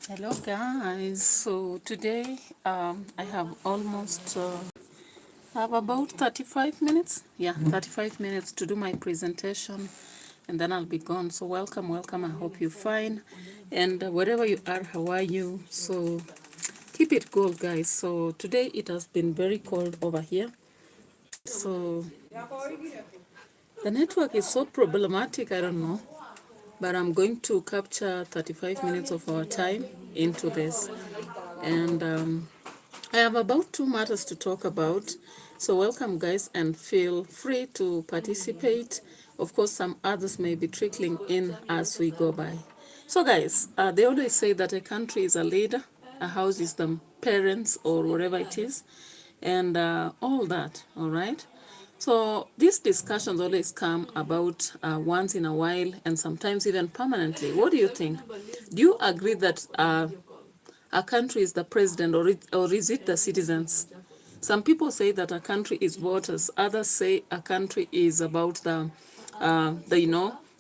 Hello guys, so today I have almost I have about 35 minutes, 35 minutes to do my presentation and then I'll be gone. So welcome, I hope you're fine, and wherever you are, how are you? So keep it cool guys. So today it has been very cold over here, so the network is so problematic, I don't know, but I'm going to capture 35 minutes of our time into this. And I have about 2 matters to talk about. So welcome guys, and feel free to participate. Of course, some others may be trickling in as we go by. So guys, they always say that a country is a leader, a house is the parents or whatever it is, and all that, all right? So these discussions always come about once in a while and sometimes even permanently. What do you think? Do you agree that a country is the president, or is it the citizens? Some people say that a country is voters. Others say a country is about the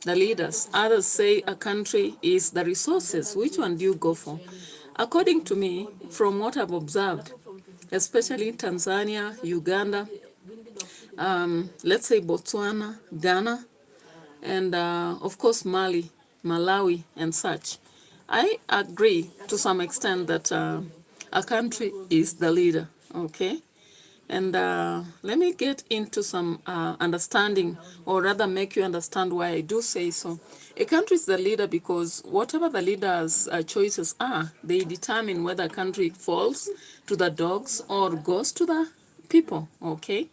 leaders. Others say a country is the resources. Which one do you go for? According to me, from what I've observed, especially Tanzania, Uganda, let's say Botswana, Ghana, and of course Mali, Malawi, and such, I agree to some extent that a country is the leader, okay? And let me get into some understanding, or rather make you understand why I do say so. A country is the leader because whatever the leader's choices are, they determine whether a country falls to the dogs or goes to the people, okay?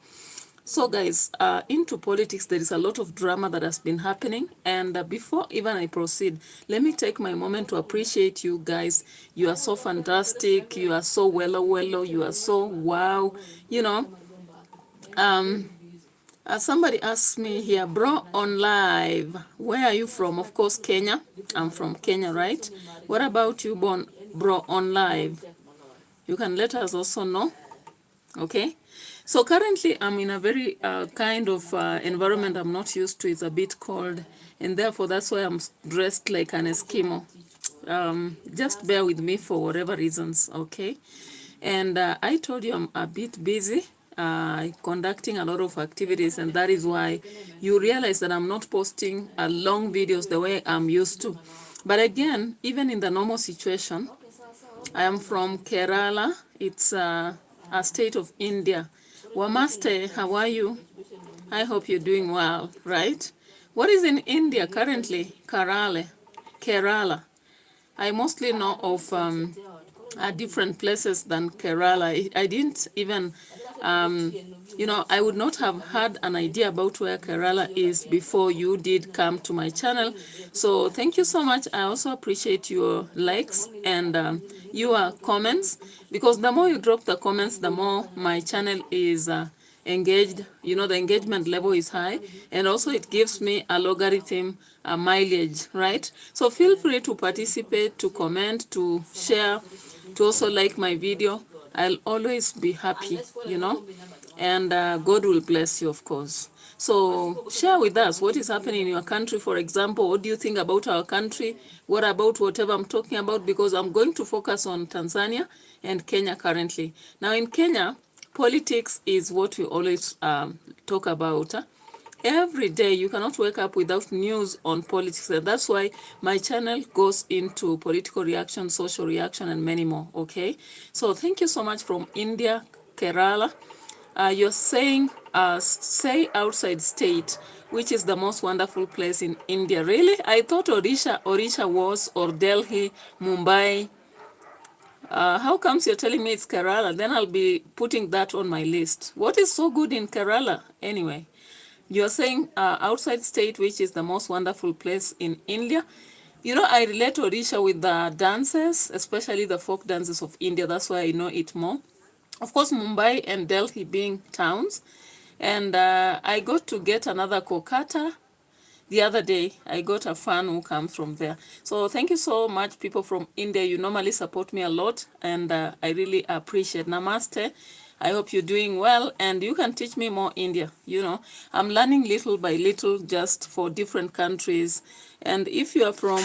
So guys, into politics, there is a lot of drama that has been happening. And before even I proceed, let me take my moment to appreciate you guys. You are so fantastic. You are so wello. You are so wow. You know, somebody asked me here, bro, on live, where are you from? Of course, Kenya. I'm from Kenya, right? What about you, bro, on live? You can let us also know. Okay, so currently I'm in a very kind of environment I'm not used to. It's a bit cold, and therefore that's why I'm dressed like an Eskimo. Just bear with me for whatever reasons, okay? And I told you I'm a bit busy conducting a lot of activities, and that is why you realize that I'm not posting long videos the way I'm used to. But again, even in the normal situation, I am from Kerala. It's a state of India. Wamaste, how are you? I hope you're doing well, right? What is in India currently? Kerala. I mostly know of different places than Kerala. I didn't even, I would not have had an idea about where Kerala is before you did come to my channel. So thank you so much. I also appreciate your likes and your comments, because the more you drop the comments, the more my channel is engaged. You know, the engagement level is high, and also it gives me a logarithm mileage, right? So feel free to participate, to comment, to share, to also like my video. I'll always be happy, you know, and God will bless you, of course. So share with us what is happening in your country. For example, what do you think about our country? What about whatever I'm talking about? Because I'm going to focus on Tanzania and Kenya currently. Now in Kenya, politics is what we always talk about. Every day you cannot wake up without news on politics, and that's why my channel goes into political reaction, social reaction, and many more, okay? So thank you so much from India, Kerala. You're saying, say outside state, which is the most wonderful place in India. Really? I thought Odisha was, or Delhi, Mumbai. How comes you're telling me it's Kerala? Then I'll be putting that on my list. What is so good in Kerala anyway? You're saying outside state, which is the most wonderful place in India. You know, I relate Odisha with the dances, especially the folk dances of India. That's why I know it more. Of course, Mumbai and Delhi being towns. And I got to get another Kolkata the other day. I got a fan who comes from there. So thank you so much, people from India. You normally support me a lot, and I really appreciate. Namaste. I hope you're doing well, and you can teach me more India. You know, I'm learning little by little just for different countries. And if you are from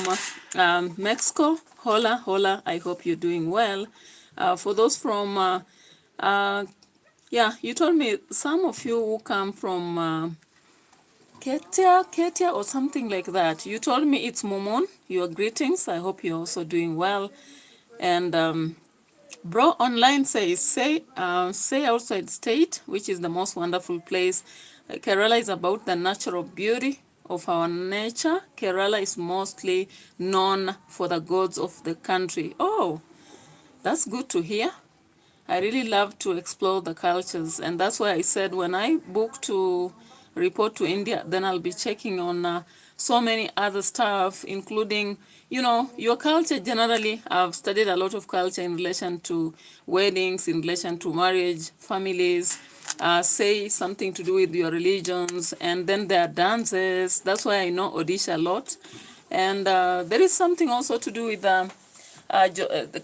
Mexico, hola, hola, I hope you're doing well. For those from, yeah, you told me some of you who come from Ketia or something like that. You told me it's Momon. Your greetings. I hope you're also doing well. And Bro Online says, say outside state, which is the most wonderful place. Kerala is about the natural beauty of our nature. Kerala is mostly known for the gods of the country. Oh, that's good to hear. I really love to explore the cultures, and that's why I said when I book to report to India, then I'll be checking on so many other stuff, including, you know, your culture generally. I've studied a lot of culture in relation to weddings, in relation to marriage, families, say something to do with your religions, and then there are dances. That's why I know Odisha a lot. And there is something also to do with the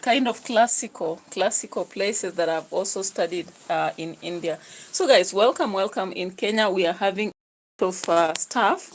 kind of classical places that I've also studied in India. So guys, welcome. In Kenya, we are having a lot of stuff,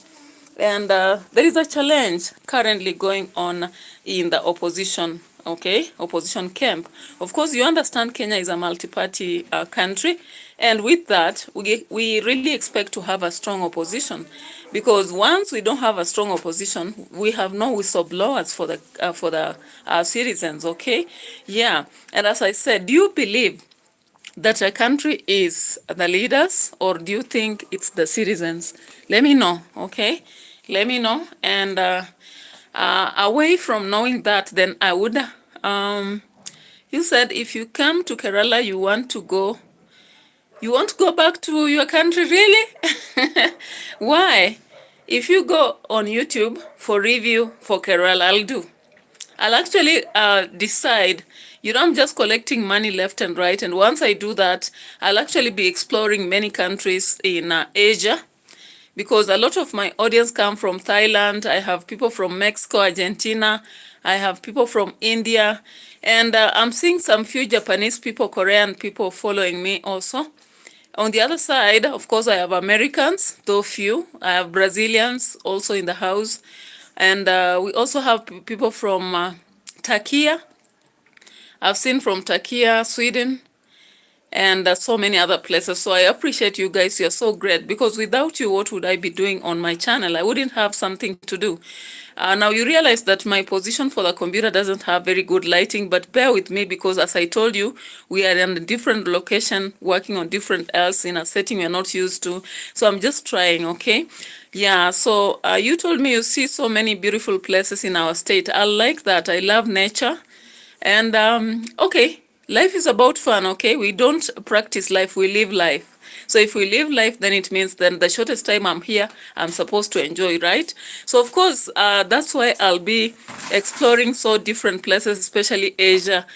and there is a challenge currently going on in the opposition. Okay, opposition camp. Of course, you understand Kenya is a multi-party country, and with that, we really expect to have a strong opposition, because once we don't have a strong opposition, we have no whistleblowers for the citizens. Okay, yeah. And as I said, do you believe that a country is the leaders, or do you think it's the citizens? Let me know. Okay, let me know. And away from knowing that, then I would you said if you come to Kerala, you want to go back to your country, really? Why? If you go on YouTube for review for Kerala, I'll actually decide. You know, I'm just collecting money left and right, and once I do that, I'll actually be exploring many countries in Asia, because a lot of my audience come from Thailand. I have people from Mexico, Argentina. I have people from India, and I'm seeing some few Japanese people, Korean people following me also. On the other side, of course, I have Americans, though few. I have Brazilians also in the house. And we also have people from Turkey. I've seen from Turkey, Sweden, and so many other places. So I appreciate you guys. You're so great, because without you, what would I be doing on my channel? I wouldn't have something to do. Now you realize that my position for the computer doesn't have very good lighting, but bear with me, because as I told you, we are in a different location, working on different else in a setting we're not used to. So I'm just trying, okay? Yeah, so you told me you see so many beautiful places in our state. I like that. I love nature. And okay, life is about fun, okay? We don't practice life, we live life. So if we live life, then it means then the shortest time I'm here, I'm supposed to enjoy, right? So of course, that's why I'll be exploring so different places, especially Asia,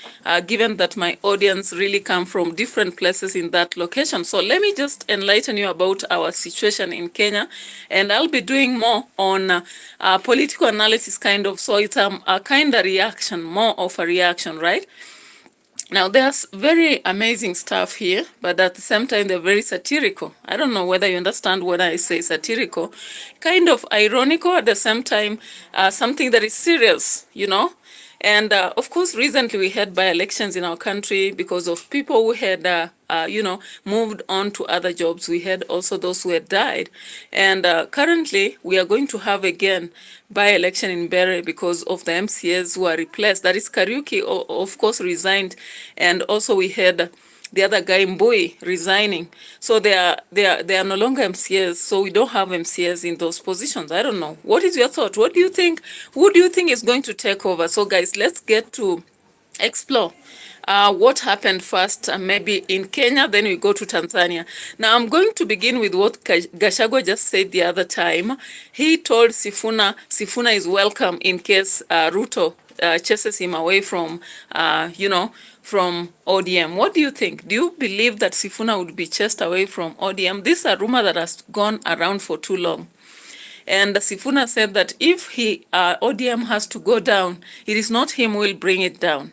given that my audience really come from different places in that location. So let me just enlighten you about our situation in Kenya, and I'll be doing more on political analysis kind of, so it's a kind of reaction, more of a reaction, right? Now, there's very amazing stuff here, but at the same time, they're very satirical. I don't know whether you understand when I say satirical. Kind of ironical, at the same time, something that is serious, you know? And of course, recently we had by-elections in our country because of people who had, you know, moved on to other jobs. We had also those who had died. And currently, we are going to have again by-election in Bere because of the MCAs who are replaced. That is, Kariuki, of course, resigned. And also we had the other guy, Mbui, resigning. So they are no longer MCAs, so we don't have MCAs in those positions. I don't know. What is your thought? What do you think? Who do you think is going to take over? So guys, let's get to explore what happened first, maybe in Kenya, then we go to Tanzania. Now, I'm going to begin with what GACHAGUA just said the other time. He told Sifuna is welcome in case Ruto chases him away from, you know, from ODM. What do you think? Do you believe that Sifuna would be chased away from ODM? This is a rumor that has gone around for too long. And Sifuna said that if ODM has to go down, it is not him who will bring it down.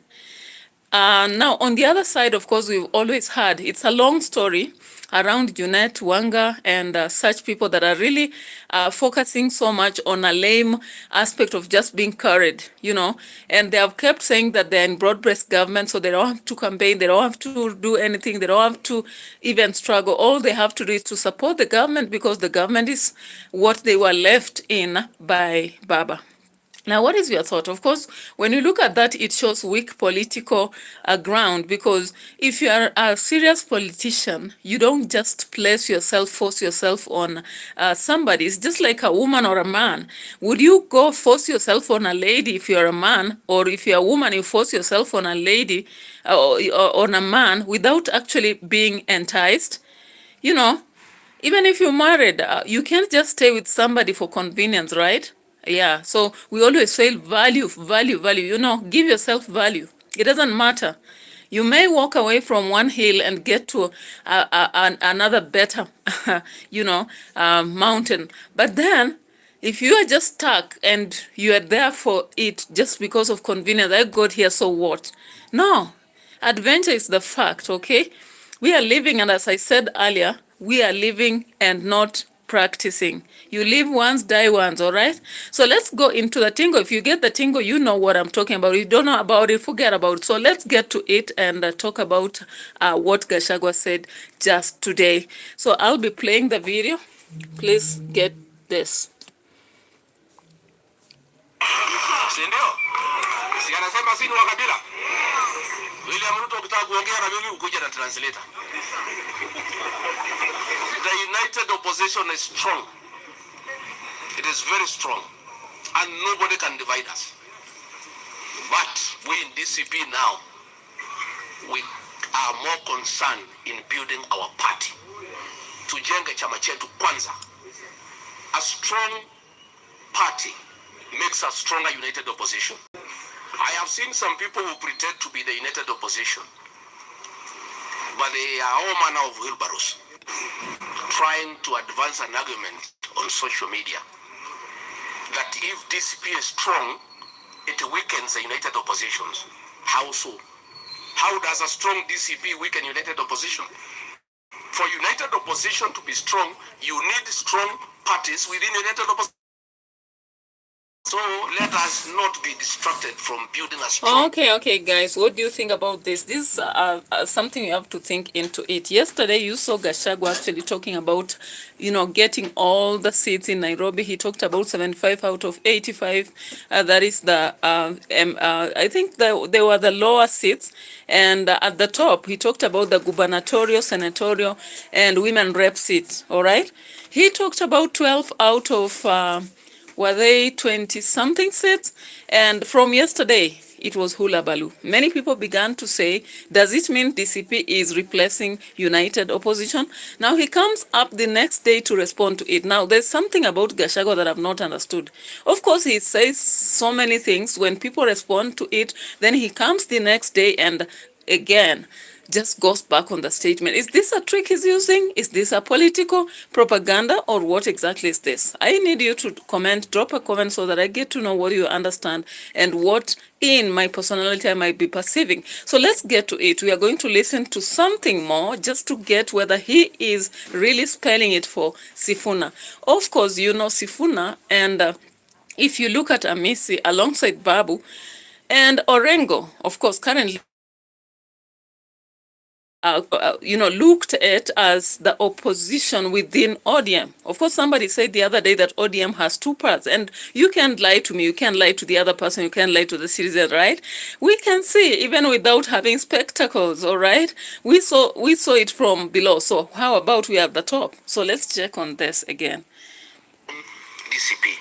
Now, on the other side, of course, we've always had, it's a long story around Junet, Wanga, and such people that are really focusing so much on a lame aspect of just being carried, you know. And they have kept saying that they're in broad-based government, so they don't have to campaign, they don't have to do anything, they don't have to even struggle. All they have to do is to support the government, because the government is what they were left in by Baba. Now, what is your thought? Of course, when you look at that, it shows weak political ground, because if you are a serious politician, you don't just force yourself on somebody. It's just like a woman or a man. Would you go force yourself on a lady if you're a man, or if you're a woman, you force yourself on a lady or on a man without actually being enticed? You know, even if you're married, you can't just stay with somebody for convenience, right? Yeah, so we always say value, value, value. You know, give yourself value. It doesn't matter. You may walk away from one hill and get to another better, you know, mountain. But then, if you are just stuck and you are there for it just because of convenience, I got here, so what? No, adventure is the fact, okay? We are living, and as I said earlier, we are living and not practicing. You live once, die once, all right? So let's go into the tingo. If you get the tingo, you know what I'm talking about. If you don't know about it, forget about it. So let's get to it and talk about what Gachagua said just today. So I'll be playing the video. Please get this. Sindio? Si anasema sisi wa kabila. William Ruto ukitaka kuongea na mimi ukuje na translator. The united opposition is strong. It is very strong. And nobody can divide us. But we in DCP now, we are more concerned in building our party. Tujenge chama chetu kwanza. A strong party makes a stronger united opposition. I have seen some people who pretend to be the united opposition, but they are all manner of wheelbarrows, trying to advance an argument on social media that if DCP is strong, it weakens the united oppositions. How so? How does a strong DCP weaken united opposition? For united opposition to be strong, you need strong parties within united opposition. So let us not be distracted from building a strong... Okay, guys. What do you think about this? This is something you have to think into it. Yesterday, you saw Gachagua actually talking about, you know, getting all the seats in Nairobi. He talked about 75 out of 85. That is the, I think they were the lower seats. And at the top, he talked about the gubernatorial, senatorial, and women rep seats. All right? He talked about 12 out of... were they 20-something seats? And from yesterday, it was hula baloo. Many people began to say, does it mean DCP is replacing united opposition? Now he comes up the next day to respond to it. Now there's something about Gachagua that I've not understood. Of course, he says so many things. When people respond to it, then he comes the next day and again just goes back on the statement. Is this a trick he's using? Is this a political propaganda, or what exactly is this? I need you to comment, drop a comment so that I get to know what you understand and what in my personality I might be perceiving. So let's get to it. We are going to listen to something more just to get whether he is really spelling it for Sifuna. Of course, you know Sifuna, and if you look at Amisi alongside Babu and Orengo, of course, currently you know, looked at as the opposition within ODM. Of course, somebody said the other day that ODM has two parts, and you can't lie to me, you can't lie to the other person, you can't lie to the citizen, right? We can see, even without having spectacles, all right? We saw it from below, so how about we have the top? So let's check on this again. DCP.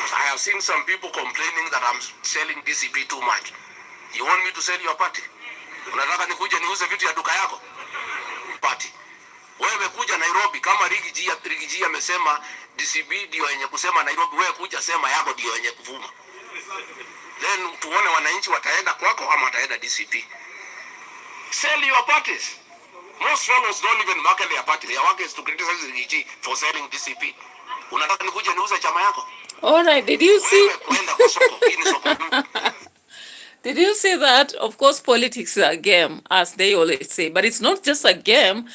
I have seen some people complaining that I'm selling DCP too much. You want me to sell your party? Unataka nikuje niuze vitu ya duka yako? Party. Wewe kuja Nairobi kama Rigiji amesema DCP ndio yenye kusema Nairobi, wewe kuja sema yako ndio yenye kuvuma. Then tuone wananchi wataenda kwako ama wataenda DCP. Sell your parties. Most fellows don't even market their party. Their work is to criticize Rigiji for selling DCP. Unataka nikuje niuze chama yako? All right, did you see? Did you see that? Of course, politics is a game, as they always say, but it's not just a game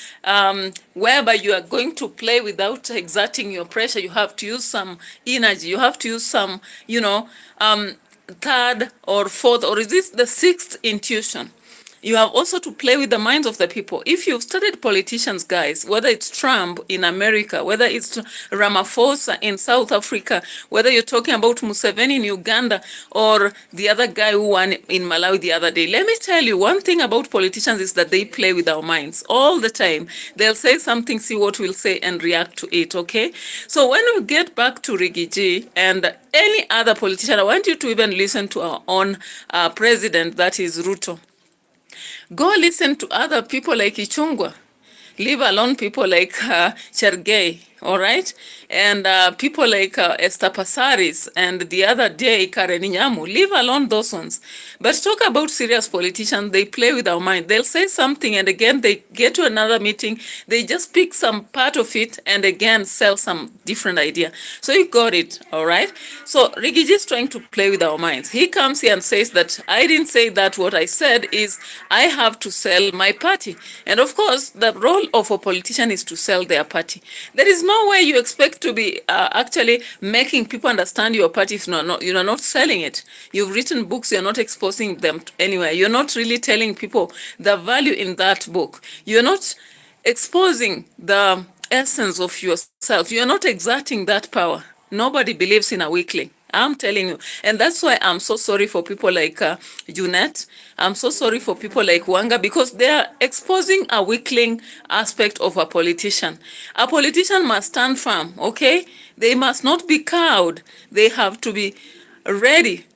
whereby you are going to play without exerting your pressure. You have to use some energy. You have to use some, third or fourth, or is this the sixth intuition? You have also to play with the minds of the people. If you've studied politicians, guys, whether it's Trump in America, whether it's Ramaphosa in South Africa, whether you're talking about Museveni in Uganda, or the other guy who won in Malawi the other day, let me tell you, one thing about politicians is that they play with our minds all the time. They'll say something, see what we'll say, and react to it, okay? So when we get back to Rigiji and any other politician, I want you to even listen to our own president, that is Ruto. Go listen to other people like Ichungwa. Leave alone people like Chergey, all right? And people like Esther Passaris and the other day, Karen Nyamu. Leave alone those ones. But talk about serious politicians, they play with our mind. They'll say something and again they get to another meeting, they just pick some part of it and again sell some different idea. So you got it, all right? So Rigiji is trying to play with our minds. He comes here and says that I didn't say that. What I said is I have to sell my party. And of course, the role of a politician is to sell their party. There is no way you expect to be actually making people understand your party if you're not selling it. You've written books, you're not exposing them anywhere. You're not really telling people the value in that book. You're not exposing the essence of yourself. You're not exerting that power. Nobody believes in a weakling. I'm telling you. And that's why I'm so sorry for people like Junet. I'm so sorry for people like Wanga, because they are exposing a weakling aspect of a politician. A politician must stand firm, okay? They must not be cowed. They have to be ready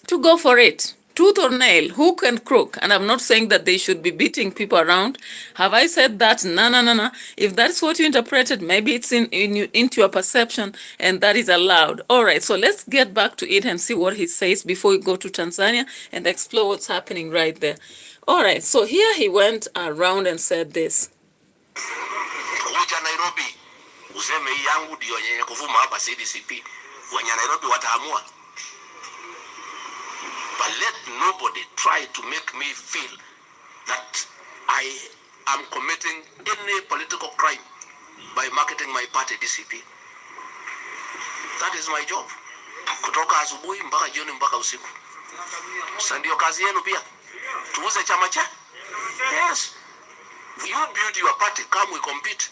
to go for it. Tooth or nail, hook and crook. And I'm not saying that they should be beating people around. Have I said that? No. If that's what you interpreted, maybe it's into your perception, and that is allowed. All right, so let's get back to it and see what he says before we go to Tanzania and explore what's happening right there. All right, so here he went around and said this. Kuja Nairobi, useme yangu ndio yenye kuvuma hapa CDCP. Wenye Nairobi wataamua. But let nobody try to make me feel that I am committing any political crime by marketing my party DCP. That is my job. Kutoka asubuhi mpaka jioni mpaka usiku. Sasa ndio kazi yenu pia. Tuuze chama cha? Yes. You build your party, come we compete.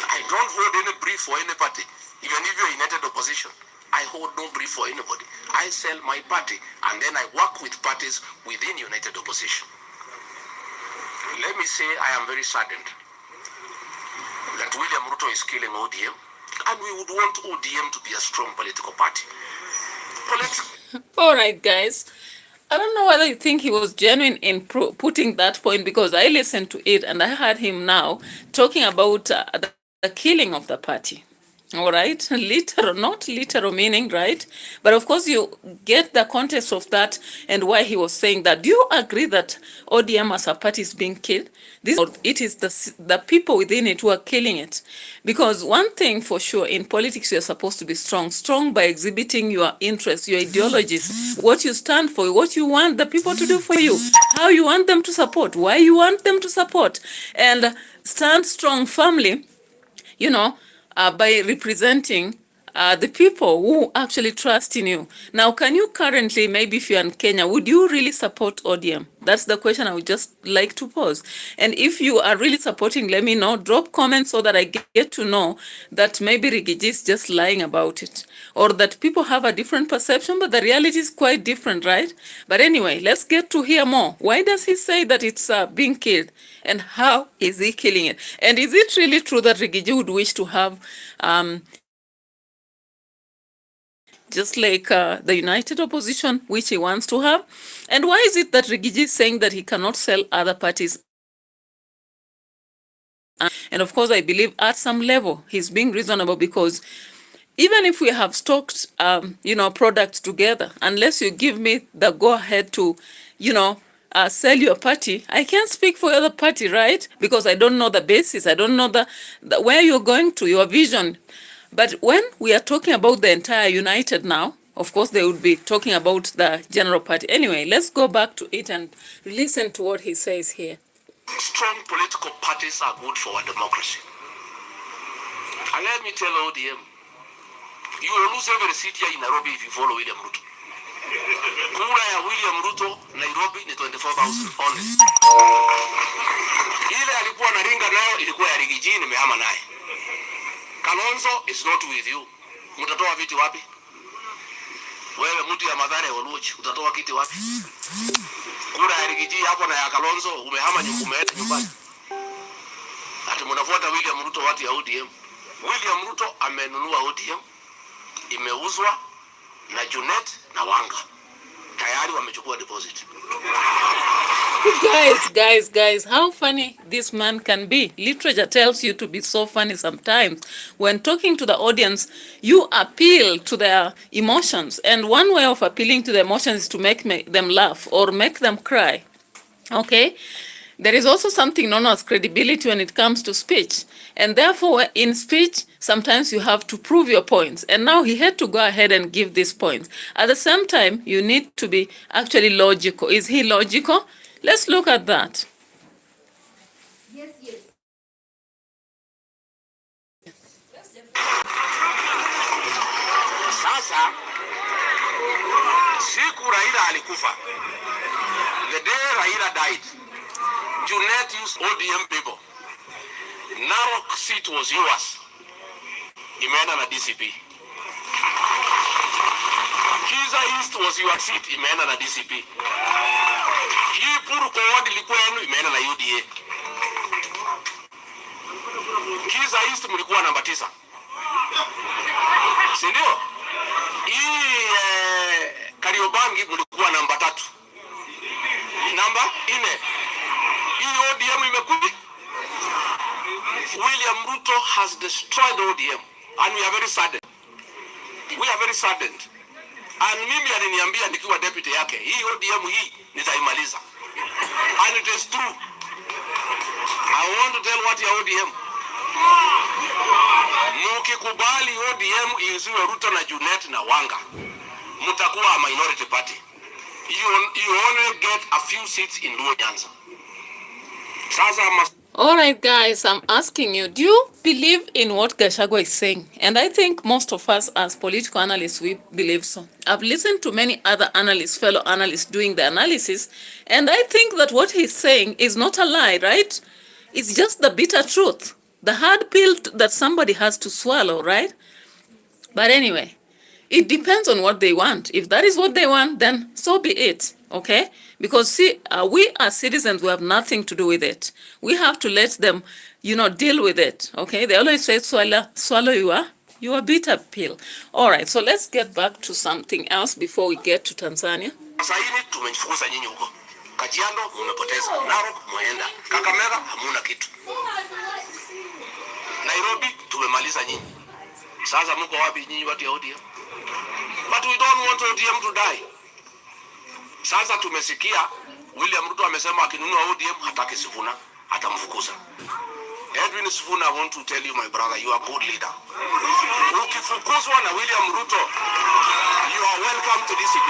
I don't hold any brief for any party, even if you're united opposition. I hold no brief for anybody. I sell my party and then I work with parties within united opposition. Let me say I am very saddened that William Ruto is killing ODM, and we would want ODM to be a strong political party. All right, guys. I don't know whether you think he was genuine in putting that point, because I listened to it and I heard him now talking about the killing of the party. All right, literal, not literal meaning, right? But of course, you get the context of that and why he was saying that. Do you agree that ODM as a party is being killed? It is the people within it who are killing it. Because one thing for sure, in politics, you're supposed to be strong. Strong by exhibiting your interests, your ideologies, what you stand for, what you want the people to do for you, how you want them to support, why you want them to support. And stand strong firmly, by representing the people who actually trust in you. Now, can you currently, maybe if you're in Kenya, would you really support ODM? That's the question I would just like to pose. And if you are really supporting, let me know. Drop comments so that I get to know that maybe Rigiji is just lying about it, or that people have a different perception, but the reality is quite different, right? But anyway, let's get to hear more. Why does he say that it's being killed? And how is he killing it? And is it really true that Rigiji would wish to have just like the united opposition, which he wants to have? And why is it that Rigiji is saying that he cannot sell other parties? And of course, I believe at some level, he's being reasonable, because even if we have stocked, products together, unless you give me the go-ahead to, sell your party, I can't speak for the other party, right? Because I don't know the basis. I don't know the where you're going to, your vision. But when we are talking about the entire United now, Of course, they would be talking about the general party. Anyway, let's go back to it and listen to what he says here. Strong political parties are good for our democracy. And let me tell ODM, you will lose every seat here in Nairobi if you follow William Ruto. Kura ya William Ruto Nairobi ni 24,000 only. Ile alikuwa na ringa nayo ilikuwa ya Rigiji, nimehama naye. Kalonzo is not with you. Mtatoa viti wapi? Wewe mtu ya Mathare Oluoch, utatoa kiti wapi? Kura ya Rigiji hapo na ya Kalonzo umehama umeenda nyumbani. Ati mnafuata William Ruto watu ya ODM. William Ruto amenunua ODM, imeuzwa na Junet na Wanga. Tayari wamechukua deposit. Guys, how funny this man can be. Literature tells you to be so funny sometimes. When talking to the audience, you appeal to their emotions. And one way of appealing to the emotions is to make them laugh or make them cry. Okay? There is also something known as credibility when it comes to speech. And therefore, in speech, sometimes you have to prove your points. And now he had to go ahead and give these points. At the same time, you need to be actually logical. Is he logical? Let's look at that. Yes. Sasa, siku Raila alikufa. The day Raila died, Junet used ODM people. Narok seat was yours. Imeenda na DCP. Kiza East was your seat. Imeenda na DCP. Hii Puru kwa wadi ilikuwa yenu, imeenda na UDA. Kiza East mlikuwa namba 9. Si ndio? Hii Kariobangi mlikuwa namba 3. Namba 4. Hii ODM imekuja. William Ruto has destroyed ODM and we are very saddened. We are very saddened. And mimi aliniambia nikiwa deputy yake, hii ODM hii nitaimaliza. And it is true. I want to tell what ya ODM. Mukikubali ODM iuziwe Ruto na Junet na Wanga, mutakuwa a minority party. You only get a few seats in Luo Nyanza. All right, guys, I'm asking you, do you believe in what GACHAGUA is saying? And I think most of us as political analysts, we believe so. I've listened to many other analysts, fellow analysts doing the analysis, and I think that what he's saying is not a lie, right? It's just the bitter truth, the hard pill that somebody has to swallow, right? But anyway, it depends on what they want. If that is what they want, then so be it, okay? Because see, we as citizens, we have nothing to do with it. We have to let them, deal with it, okay? They always say, swallow your bitter pill. All right, so let's get back to something else before we get to Tanzania. Kajiado mmepoteza, Narok muenda, Kakamega hamuna kitu. Nairobi tumemaliza nyinyi. Sasa mko wapi nyinyi watu ya ODM? But we don't want ODM to die. Sasa tumesikia William Ruto amesema akinunua ODM hataki Sifuna, atamfukuza. Edwin Sifuna, I want to tell you, my brother, you are a good leader. Ukifukuzwa na William Ruto, you are welcome to DCP.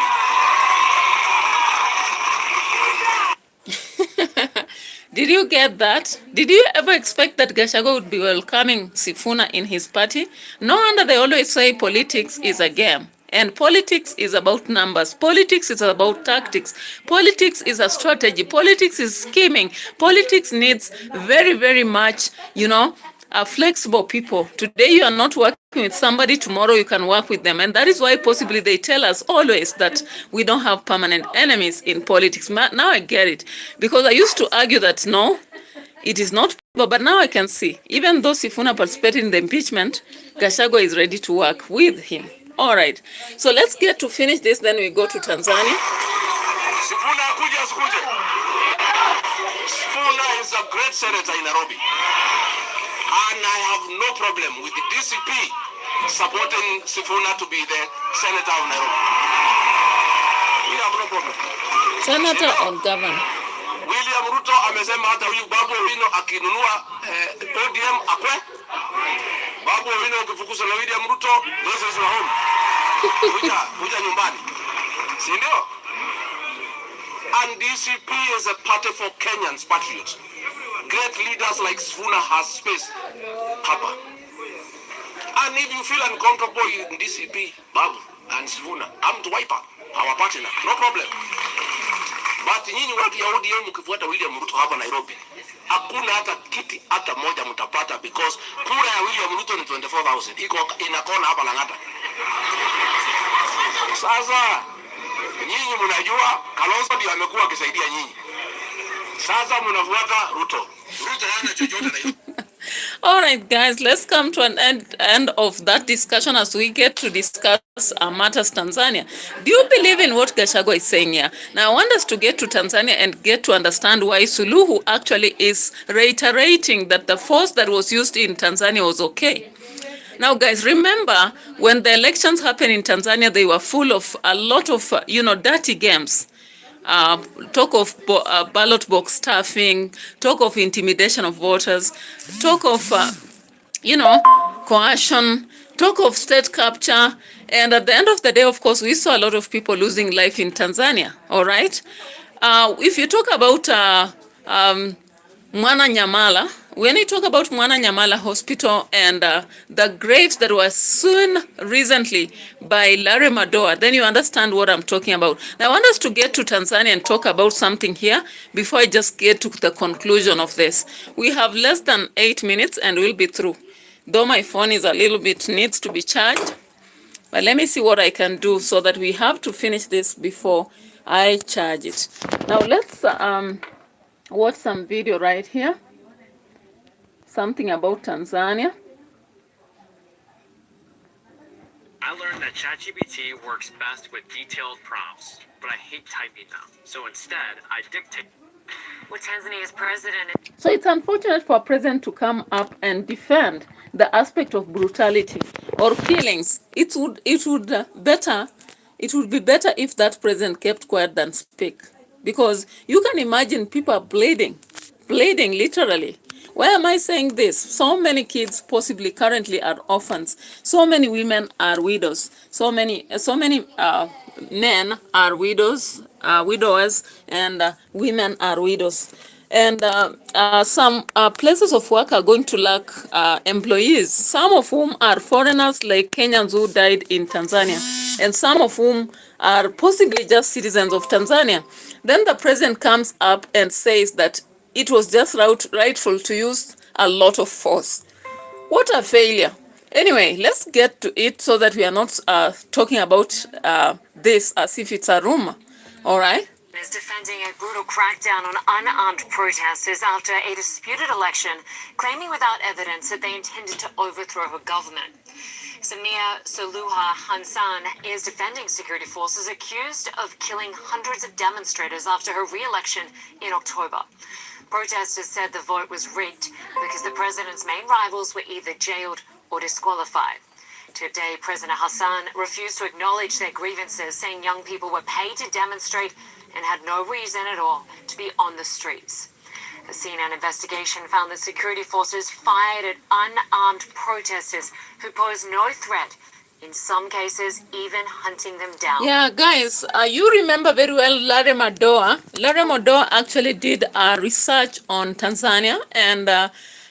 Did you get that? Did you ever expect that GACHAGUA would be welcoming Sifuna in his party? No wonder they always say politics is a game. And politics is about numbers. Politics is about tactics. Politics is a strategy. Politics is scheming. Politics needs very, very much, flexible people. Today you are not working with somebody, tomorrow you can work with them. And that is why possibly they tell us always that we don't have permanent enemies in politics. Now I get it. Because I used to argue that no, it is not. But now I can see, even though Sifuna participated in the impeachment, GACHAGUA is ready to work with him. All right. So let's get to finish this, then we go to Tanzania. Sifuna is a great senator in Nairobi. And I have no problem with the DCP supporting Sifuna to be the senator of Nairobi. We have no problem. Senator or governor? William Ruto amesema hata huyu Babu Owino akinunua ODM akwe. Babu Owino ukifukuzwa na William Ruto, this is your home. kuja nyumbani, si ndio? And DCP is a party for Kenyans, patriots. Great leaders like SIFUNA has space hapa. And if you feel uncomfortable in DCP, Babu and SIFUNA, come to Wiper, our partner, no problem. But nyinyi watu ya ODM mkifuata William Ruto hapa Nairobi, hakuna hata kiti hata moja mtapata, because kura ya William Ruto ni 24,000. Iko inakona hapa Lang'ata. Sasa nyinyi mnajua Kalonzo ndio amekuwa akisaidia nyinyi. Sasa mnafuata Ruto. Ruto hana chochote na hiyo. All right, guys, let's come to an end of that discussion as we get to discuss matters Tanzania. Do you believe in what GACHAGUA is saying here? Now, I want us to get to Tanzania and get to understand why Suluhu actually is reiterating that the force that was used in Tanzania was okay. Now, guys, remember when the elections happened in Tanzania, they were full of a lot of, dirty games. Talk of ballot box stuffing, talk of intimidation of voters, talk of, coercion, talk of state capture. And at the end of the day, of course, we saw a lot of people losing life in Tanzania, all right? If you talk about Mwana Nyamala, when you talk about Mwana Nyamala Hospital and the graves that were soon recently by Larry Madoa, then you understand what I'm talking about. Now, I want us to get to Tanzania and talk about something here before I just get to the conclusion of this. We have less than 8 minutes and we'll be through. Though my phone is a little bit, needs to be charged. But let me see what I can do so that we have to finish this before I charge it. Now, let's watch some video right here. Something about Tanzania. I learned that ChatGPT works best with detailed prompts, but I hate typing them. So instead, I dictate. With Tanzania's president. So it's unfortunate for a president to come up and defend the aspect of brutality or killings. It would be better if that president kept quiet than speak. Because you can imagine people are bleeding literally. Why am I saying this? So many kids possibly currently are orphans. So many women are widows. So many men are widowers, and women are widows. And some places of work are going to lack employees, some of whom are foreigners like Kenyans who died in Tanzania, and some of whom are possibly just citizens of Tanzania. Then the president comes up and says that it was just rightful to use a lot of force. What a failure. Anyway, let's get to it so that we are not talking about this as if it's a rumor. All right? Is defending a brutal crackdown on unarmed protesters after a disputed election, claiming without evidence that they intended to overthrow her government. SAMIA SULUHU is defending security forces accused of killing hundreds of demonstrators after her re-election in October. Protesters said the vote was rigged because the president's main rivals were either jailed or disqualified. Today, President Hassan refused to acknowledge their grievances, saying young people were paid to demonstrate and had no reason at all to be on the streets. A CNN investigation found that security forces fired at unarmed protesters who posed no threat, in some cases even hunting them down. Yeah, guys, you remember very well Larry Madoa. Larry Madoa actually did research on Tanzania, and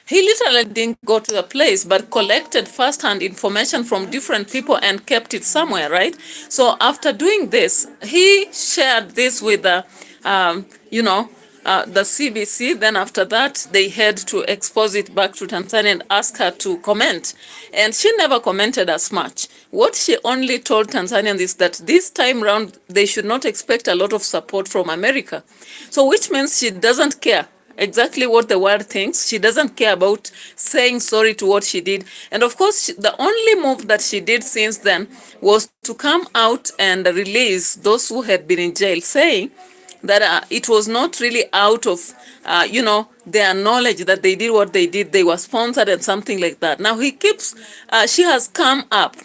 he literally didn't go to the place, but collected first-hand information from different people and kept it somewhere, right? So after doing this, he shared this with the CBC. Then after that, they had to expose it back to Tanzania and ask her to comment. And she never commented as much. What she only told Tanzanians is that this time round, they should not expect a lot of support from America. So which means she doesn't care exactly what the world thinks. She doesn't care about saying sorry to what she did. And of course, the only move that she did since then was to come out and release those who had been in jail, saying that it was not really out of, their knowledge that they did what they did. They were sponsored and something like that. Now she has come up,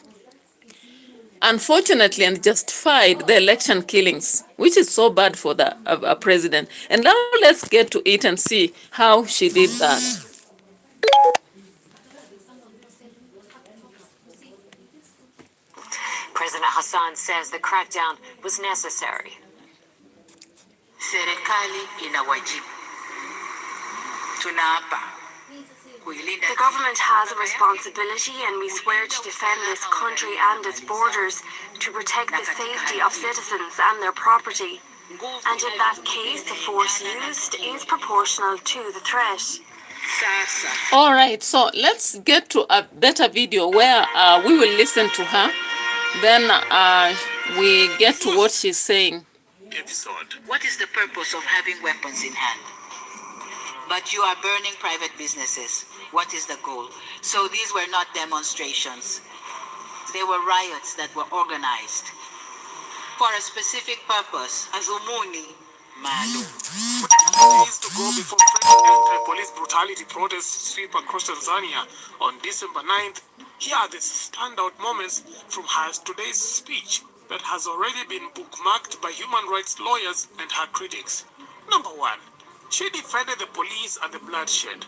unfortunately, and justified the election killings, which is so bad for the president. And now let's get to it and see how she did that. President Hassan says the crackdown was necessary. Serikali ina wajibu. Tunaapa. The government has a responsibility and we swear to defend this country and its borders, to protect the safety of citizens and their property. And in that case, the force used is proportional to the threat. All right, so let's get to a better video where we will listen to her. Then we get to what she's saying. What is the purpose of having weapons in hand? But you are burning private businesses. What is the goal? So these were not demonstrations. They were riots that were organized for a specific purpose. Azumuni Malu. Days to go before threatened anti-police brutality protests sweep across Tanzania on December 9th, here are the standout moments from her today's speech that has already been bookmarked by human rights lawyers and her critics. Number 1. She defended the police and the bloodshed.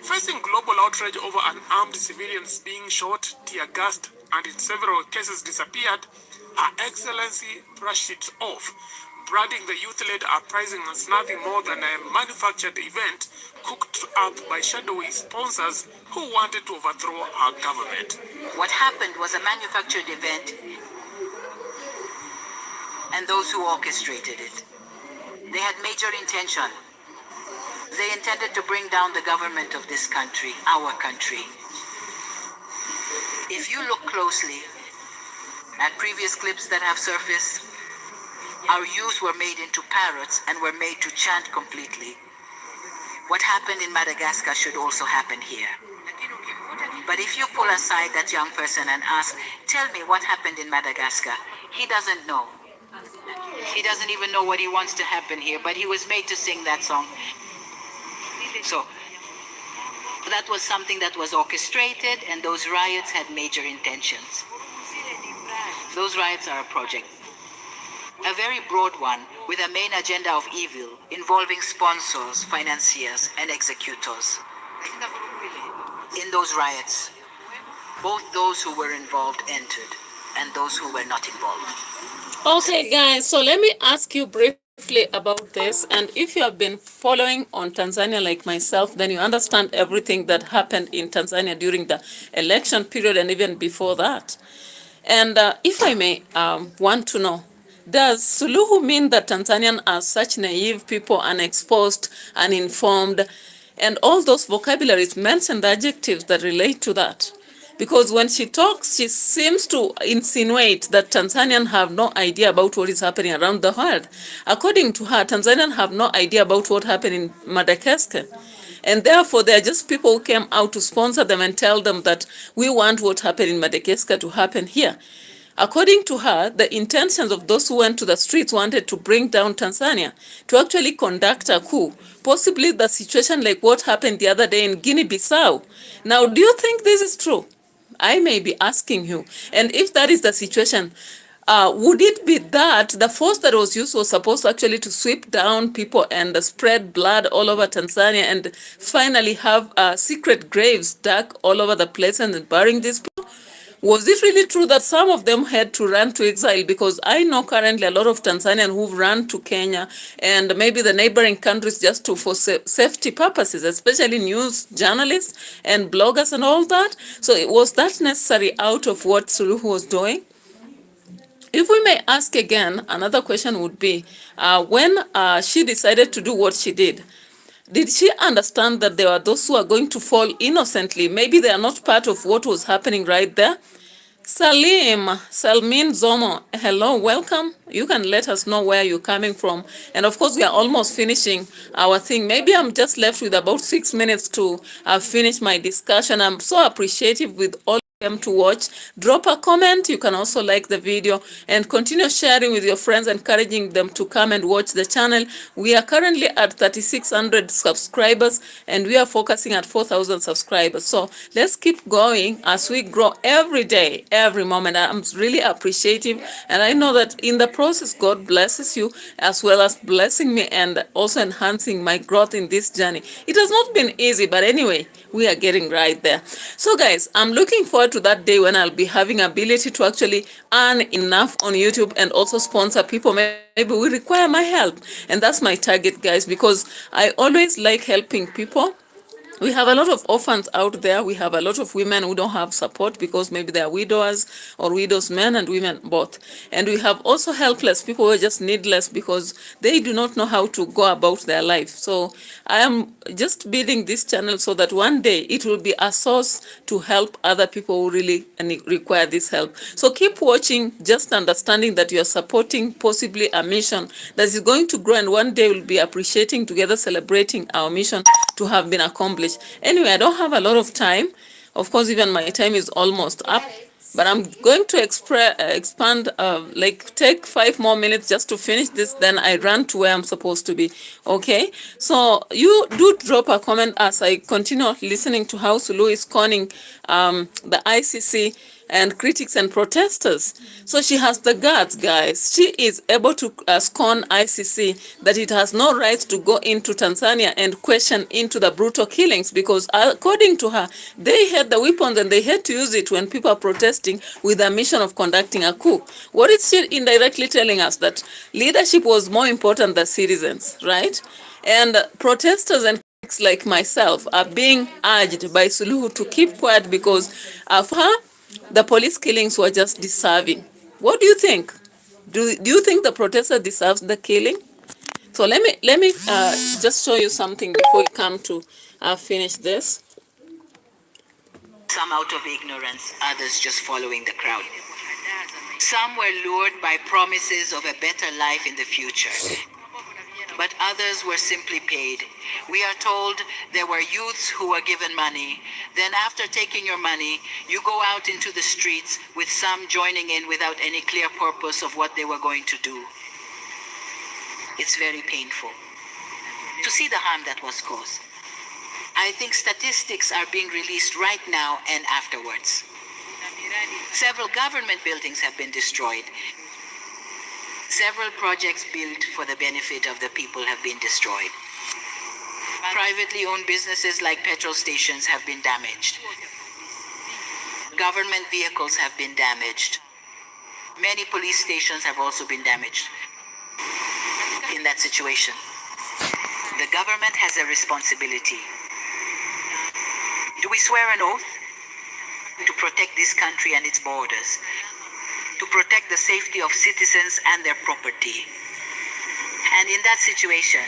Facing global outrage over unarmed civilians being shot, tear-gassed, and in several cases disappeared, Her Excellency brushed it off, branding the youth-led uprising as nothing more than a manufactured event cooked up by shadowy sponsors who wanted to overthrow our government. What happened was a manufactured event, and those who orchestrated it. They had major intention. They intended to bring down the government of this country, our country. If you look closely at previous clips that have surfaced, our youth were made into parrots and were made to chant completely. What happened in Madagascar should also happen here. But if you pull aside that young person and ask, tell me what happened in Madagascar, he doesn't know. He doesn't even know what he wants to happen here, but he was made to sing that song. So, that was something that was orchestrated, and those riots had major intentions. Those riots are a project. A very broad one, with a main agenda of evil, involving sponsors, financiers, and executors. In those riots, both those who were involved entered, and those who were not involved. Okay, guys, so let me ask you briefly about this. And if you have been following on Tanzania like myself, then you understand everything that happened in Tanzania during the election period and even before that. And if I may want to know, does Suluhu mean that Tanzanians are such naive people, unexposed, uninformed, and all those vocabularies mention the adjectives that relate to that? Because when she talks, she seems to insinuate that Tanzanians have no idea about what is happening around the world. According to her, Tanzanians have no idea about what happened in Madagascar. And therefore, they are just people who came out to sponsor them and tell them that we want what happened in Madagascar to happen here. According to her, the intentions of those who went to the streets wanted to bring down Tanzania, to actually conduct a coup, possibly the situation like what happened the other day in Guinea-Bissau. Now, do you think this is true? I may be asking you. And if that is the situation, would it be that the force that was used was supposed actually to sweep down people and spread blood all over Tanzania and finally have secret graves dug all over the place and burying these people? Was it really true that some of them had to run to exile? Because I know currently a lot of Tanzanians who've run to Kenya and maybe the neighboring countries just for safety purposes, especially news journalists and bloggers and all that. So was that necessary out of what Suluhu was doing? If we may ask again, another question would be, when she decided to do what she did she understand that there are those who are going to fall innocently? Maybe they are not part of what was happening right there. Salmin Zomo, hello, welcome. You can let us know where you're coming from. And of course, we are almost finishing our thing. Maybe I'm just left with about 6 minutes to finish my discussion. I'm so appreciative with all them to watch. Drop a comment. You can also like the video and continue sharing with your friends, encouraging them to come and watch the channel. We are currently at 3,600 subscribers and we are focusing at 4,000 subscribers. So let's keep going as we grow every day, every moment. I'm really appreciative, and I know that in the process, God blesses you as well as blessing me and also enhancing my growth in this journey. It has not been easy, but anyway, we are getting right there. So guys, I'm looking forward to to that day when I'll be having ability to actually earn enough on YouTube and also sponsor people. Maybe we require my help. And that's my target, guys, because I always like helping people. We have a lot of orphans out there. We have a lot of women who don't have support because maybe they are widowers or widows, men and women both. And we have also helpless people who are just needless because they do not know how to go about their life. So I am just building this channel so that one day it will be a source to help other people who really require this help. So keep watching, just understanding that you are supporting possibly a mission that is going to grow, and one day we'll be appreciating together, celebrating our mission to have been accomplished. Anyway, I don't have a lot of time. Of course, even my time is almost up. But I'm going to expand, take 5 more minutes just to finish this. Then I run to where I'm supposed to be. Okay? So you do drop a comment as I continue listening to how Suluhu is conning the ICC and critics and protesters. So she has the guts, guys. She is able to scorn ICC that it has no right to go into Tanzania and question into the brutal killings, because according to her, they had the weapons and they had to use it when people are protesting with a mission of conducting a coup. What is she indirectly telling us? That leadership was more important than citizens, right? And protesters and like myself are being urged by Suluhu to keep quiet because for her, the police killings were just deserving. What do you think? Do you think the protester deserves the killing? So let me just show you something before we come to finish this. Some out of ignorance, others just following the crowd. Some were lured by promises of a better life in the future, but others were simply paid. We are told there were youths who were given money. Then after taking your money, you go out into the streets, with some joining in without any clear purpose of what they were going to do. It's very painful to see the harm that was caused. I think statistics are being released right now and afterwards. Several government buildings have been destroyed. Several projects built for the benefit of the people have been destroyed. Privately owned businesses like petrol stations have been damaged. Government vehicles have been damaged. Many police stations have also been damaged. In that situation, the government has a responsibility. Do we swear an oath to protect this country and its borders, to protect the safety of citizens and their property? And in that situation,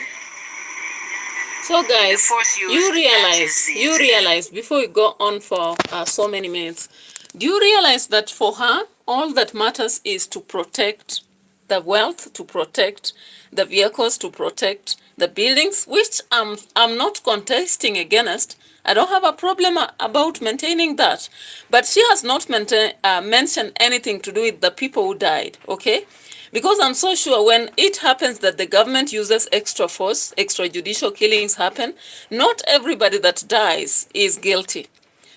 so guys, you realize before we go on for so many minutes, do you realize that for her, all that matters is to protect the wealth, to protect the vehicles, to protect the buildings, which I'm not contesting against. I don't have a problem about maintaining that. But she has not mentioned anything to do with the people who died, okay? Because I'm so sure when it happens that the government uses extra force, extrajudicial killings happen, not everybody that dies is guilty.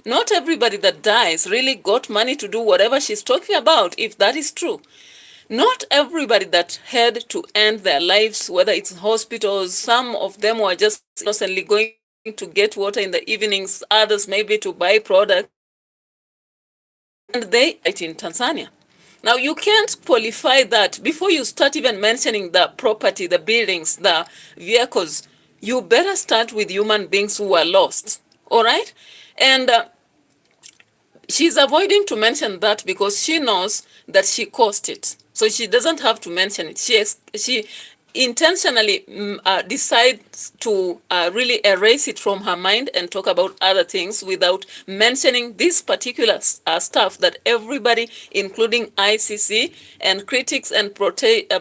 Not everybody that dies really got money to do whatever she's talking about, if that is true. Not everybody that had to end their lives, whether it's in hospitals, some of them were just innocently going to get water in the evenings, others maybe to buy products, and they died in Tanzania. Now, you can't qualify that before you start even mentioning the property, the buildings, the vehicles. You better start with human beings who are lost, all right? And she's avoiding to mention that because she knows that she caused it. So she doesn't have to mention it. She intentionally decides to really erase it from her mind and talk about other things without mentioning this particular stuff that everybody, including ICC and critics and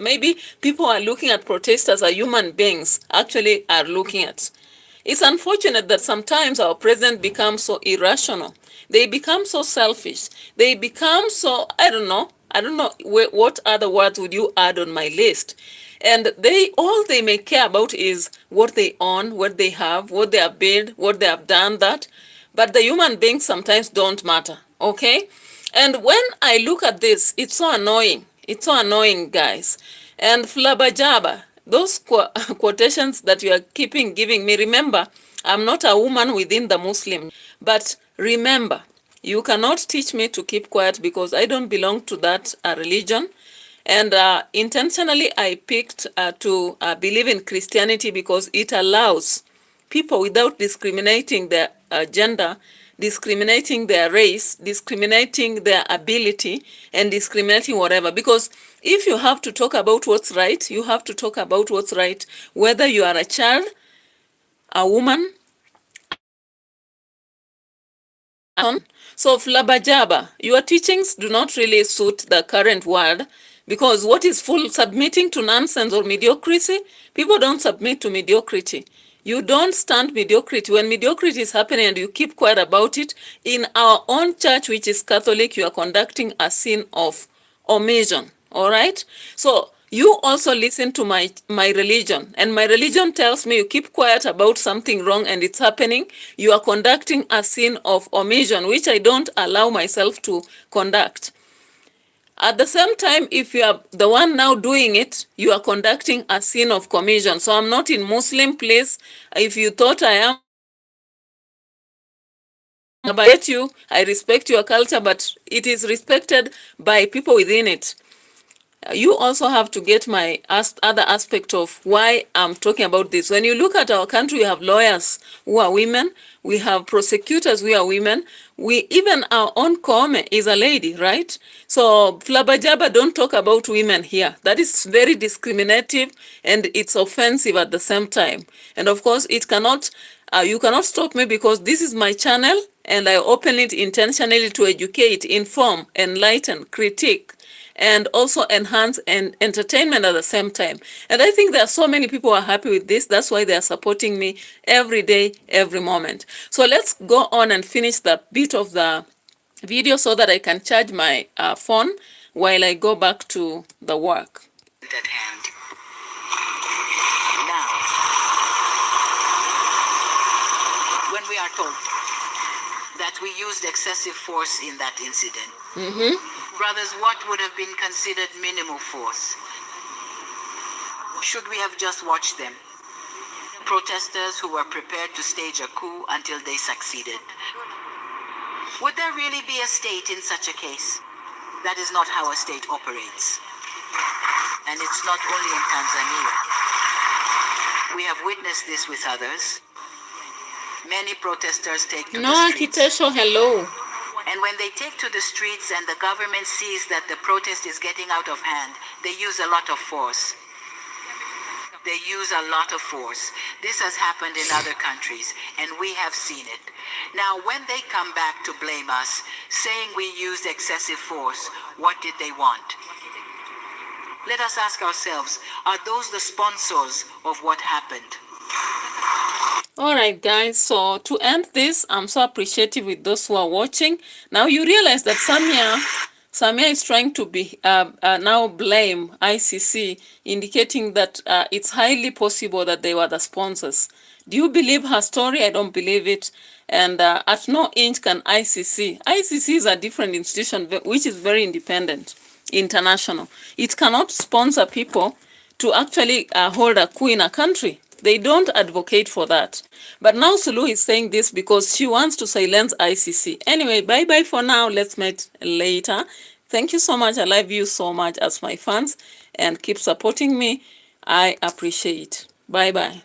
maybe people are looking at protesters as human beings, actually are looking at. It's unfortunate that sometimes our president becomes so irrational. They become so selfish. They become so, I don't know what other words would you add on my list. And all they may care about is what they own, what they have, what they have built, what they have done that. But the human beings sometimes don't matter, okay? And when I look at this, it's so annoying. It's so annoying, guys. And flabajaba, those quotations that you are giving me, remember, I'm not a woman within the Muslim. But remember, You cannot teach me to keep quiet because I don't belong to that religion. And intentionally, I picked to believe in Christianity because it allows people without discriminating their gender, discriminating their race, discriminating their ability, and discriminating whatever. Because if you have to talk about what's right, you have to talk about what's right, whether you are a child, a woman. So Flabajaba, your teachings do not really suit the current world, because what is full submitting to nonsense or mediocrity? People don't submit to mediocrity. You don't stand mediocrity. When mediocrity is happening and you keep quiet about it, in our own church, which is Catholic, you are conducting a sin of omission. All right? So you also listen to my religion, and my religion tells me you keep quiet about something wrong and it's happening, you are conducting a sin of omission, which I don't allow myself to conduct. At the same time, if you are the one now doing it, you are conducting a sin of commission. So I'm not in Muslim place. If you thought I am, I respect your culture, but it is respected by people within it. You also have to get my other aspect of why I'm talking about this. When you look at our country, we have lawyers who are women, we have prosecutors who are women, even our own Kome is a lady, right? So Flabajaba, don't talk about women here. That is very discriminative and it's offensive at the same time. And of course, it cannot, you cannot stop me because this is my channel and I open it intentionally to educate, inform, enlighten, critique, and also enhance and entertainment at the same time. And I think there are so many people who are happy with this. That's why they are supporting me every day, every moment. So let's go on and finish the bit of the video so that I can charge my phone while I go back to the work. At hand. Now, when we are told that we used excessive force in that incident, brothers, what would have been considered minimal force? Should we have just watched them? Protesters who were prepared to stage a coup until they succeeded. Would there really be a state in such a case? That is not how a state operates. And it's not only in Tanzania. We have witnessed this with others. Many protesters take to the streets. Kitesho, hello. And when they take to the streets and the government sees that the protest is getting out of hand, they use a lot of force. They use a lot of force. This has happened in other countries, and we have seen it. Now, when they come back to blame us, saying we used excessive force, what did they want? Let us ask ourselves, are those the sponsors of what happened? All right, guys, so to end this, I'm so appreciative with those who are watching. Now you realize that SAMIA is trying to be now blame ICC, indicating that it's highly possible that they were the sponsors. Do you believe her story? I don't believe it. And at no inch can ICC. ICC is a different institution which is very independent, international. It cannot sponsor people to actually hold a coup in a country. They don't advocate for that. But now Suluhu is saying this because she wants to silence ICC. Anyway, bye-bye for now. Let's meet later. Thank you so much. I love you so much as my fans. And keep supporting me. I appreciate it. Bye-bye.